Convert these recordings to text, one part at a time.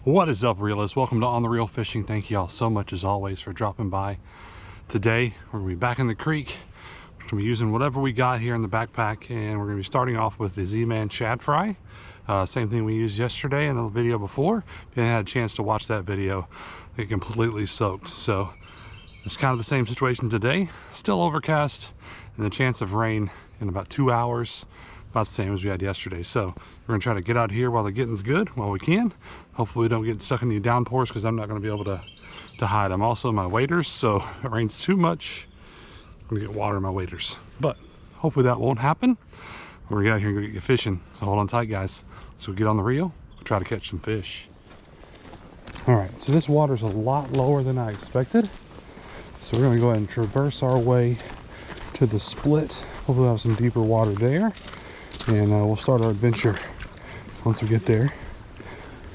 What is up, realists? Welcome to On The Real Fishing. Thank you all so much as always for dropping by. Today we're gonna be back in the creek. We're gonna be using whatever we got here in the backpack, and we're gonna be starting off with the Z-Man shad fry. Same thing we used yesterday in the video before. If you hadn't had a chance to watch that video, it completely soaked. So it's kind of the same situation today. Still overcast, and the chance of rain in about 2 hours, about the same as we had yesterday. So we're gonna try to get out here while the getting's good, while we can. Hopefully we don't get stuck in any downpours, because I'm not gonna be able to hide. I'm also in my waders, so if it rains too much, I'm gonna get water in my waders. But hopefully that won't happen. We're gonna get out here and go get fishing. So hold on tight, guys. So we get on the reel, we'll try to catch some fish. All right, so this water's a lot lower than I expected. So we're gonna go ahead and traverse our way to the split. Hopefully we'll have some deeper water there. And we'll start our adventure once we get there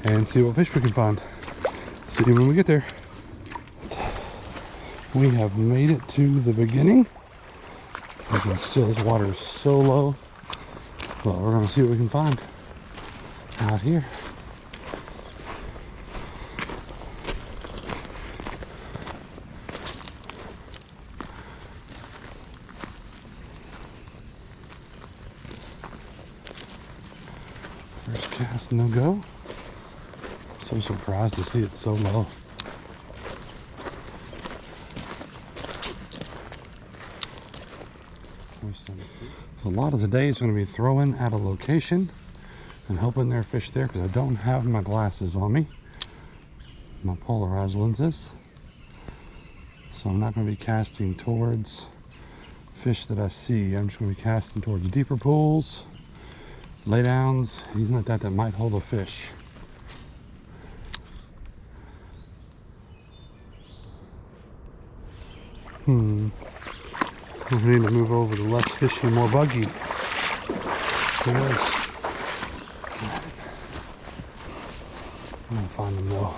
and see what fish we can find. See you when we get there. We have made it to the beginning. And still, this water is so low. Well, we're gonna see what we can find out here. First cast, no go. So surprised to see it so low. So a lot of the day is going to be throwing at a location and hoping there are fish there, because I don't have my glasses on me, my polarized lenses. So I'm not going to be casting towards fish that I see. I'm just going to be casting towards deeper pools, laydowns, anything like that that might hold a fish. We need to move over to less fishy, more buggy. I'm gonna find them though.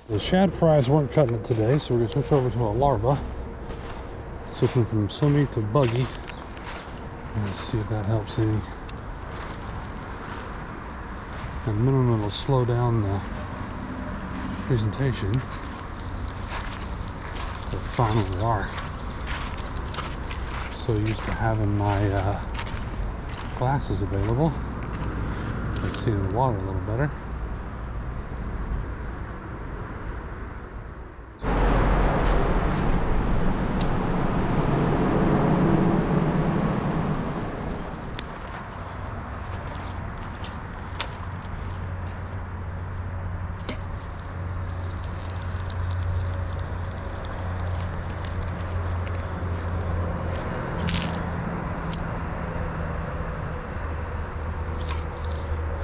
The shad fries weren't cutting it today, so we're gonna switch over to a larva. Switching from slimmy to buggy. Let's see if that helps any. At minimum, it'll slow down the presentation. But finally are. So used to having my glasses available. Let's see in the water a little better.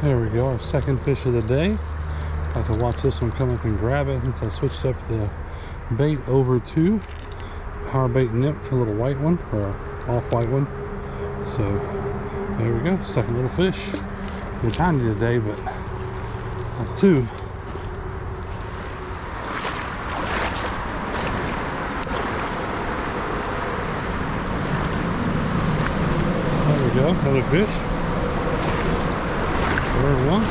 There we go, our second fish of the day. Got to watch this one come up and grab it since I switched up the bait over to power bait nymph, a little white one, or off-white one. So there we go, second little fish. They're tiny today, but that's two. There we go, another fish. Third one.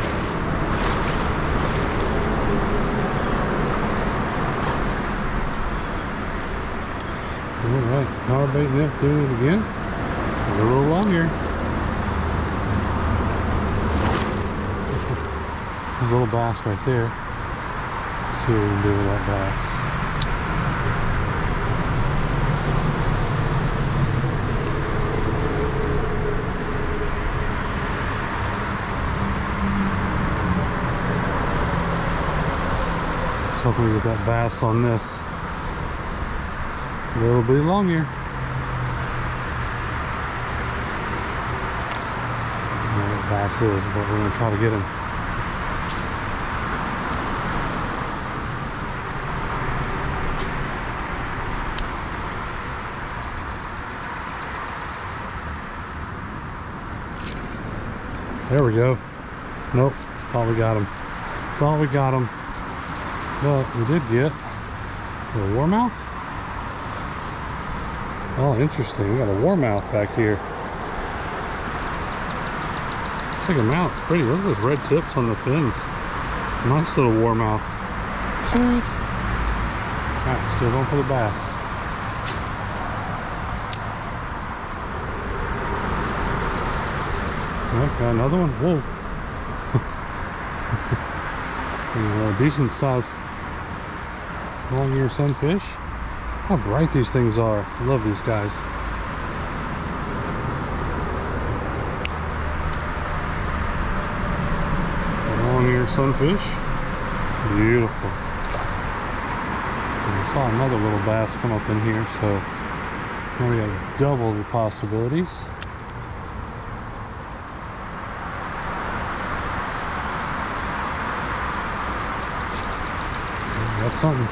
Alright, power bait nymph doing it again. A little longer. There's a little bass right there. Let's see what we can do with that bass. Hopefully we get that bass on this a little bit longer. I don't know what bass is, but we're going to try to get him. There we go. Nope, thought we got him. Thought we got him. But we did get a warmouth. Oh, interesting. We got a warmouth back here. Check them out. Pretty. Look at those red tips on the fins. Nice little warmouth. Sweet. Alright, still going for the bass. Oh, got another one. Whoa. A decent sized long ear sunfish. How bright these things are. I love these guys. Long ear sunfish. Beautiful. And I saw another little bass come up in here, so now we got double the possibilities. That's something.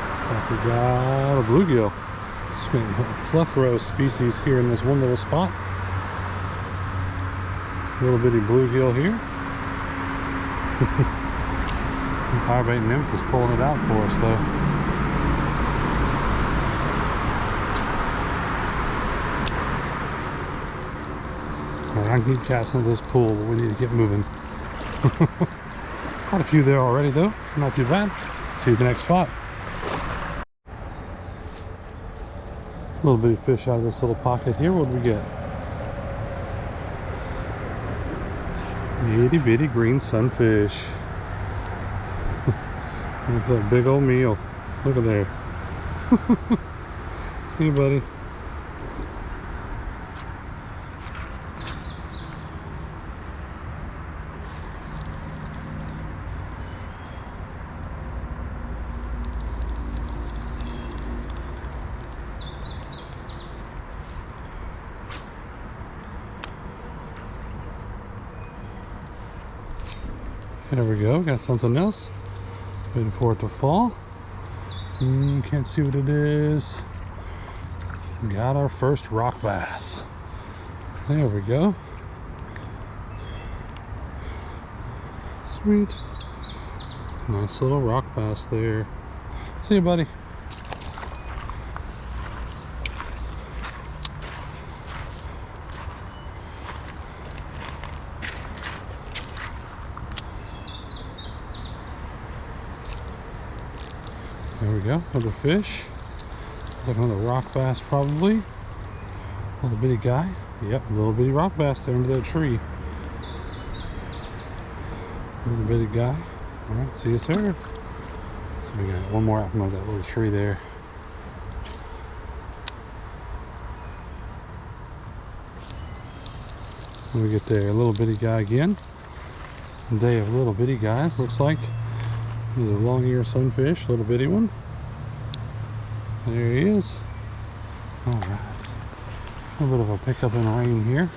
Looks like we got a bluegill. A plethora of species here in this one little spot. Little bitty bluegill here. Firebait nymph is pulling it out for us though. Well, I can keep casting this pool, but we need to get moving. Quite a few there already though, not too bad. See you at the next spot. A little bitty fish out of this little pocket here. What do we get? Itty bitty green sunfish. Look at that big old meal. Look at there. See you, buddy. There we go, got something else. Waiting for it to fall. Can't see what it is. Got our first rock bass. There we go. Sweet. Nice little rock bass there. See you, buddy. There we go, another fish. Looks like another rock bass probably. Little bitty guy. Yep, little bitty rock bass there under that tree. Little bitty guy. Alright, see you, sir. So we got one more out from under that little tree there. When we get there, a little bitty guy again. Day of little bitty guys, looks like. There's a long ear sunfish, little bitty one. There he is. Alright. A little bit of a pickup in rain here.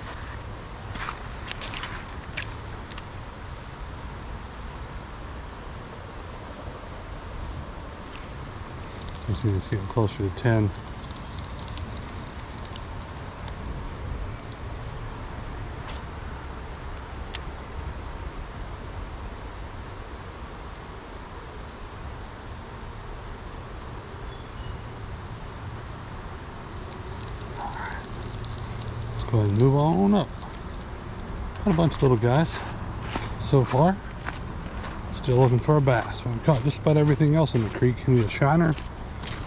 This means it's getting closer to 10. Go ahead and move on up. Got a bunch of little guys so far. Still looking for a bass. We've caught just about everything else in the creek. We need a shiner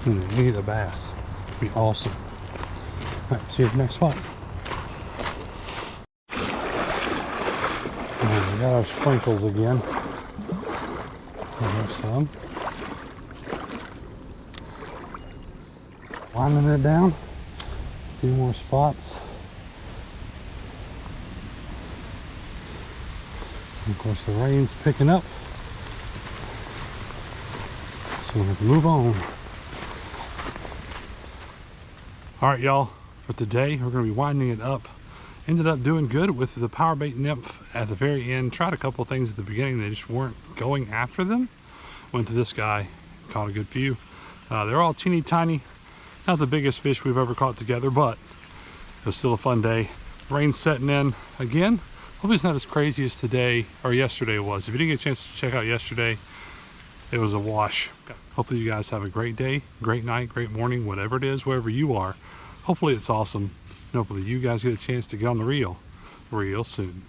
and we need a bass. It'd be awesome. Alright, see you at the next spot. And we got our sprinkles again. There's some. Winding it down. A few more spots. Of course, the rain's picking up, so we'll have to move on. All right, y'all, for today, we're going to be winding it up. Ended up doing good with the power bait nymph at the very end. Tried a couple things at the beginning, they just weren't going after them. Went to this guy, caught a good few. They're all teeny tiny, not the biggest fish we've ever caught together, but it was still a fun day. Rain's setting in again. Hopefully it's not as crazy as today or yesterday was. If you didn't get a chance to check out yesterday, it was a wash. Hopefully you guys have a great day, great night, great morning, whatever it is, wherever you are. Hopefully it's awesome. hopefully you guys get a chance to get on the reel real soon.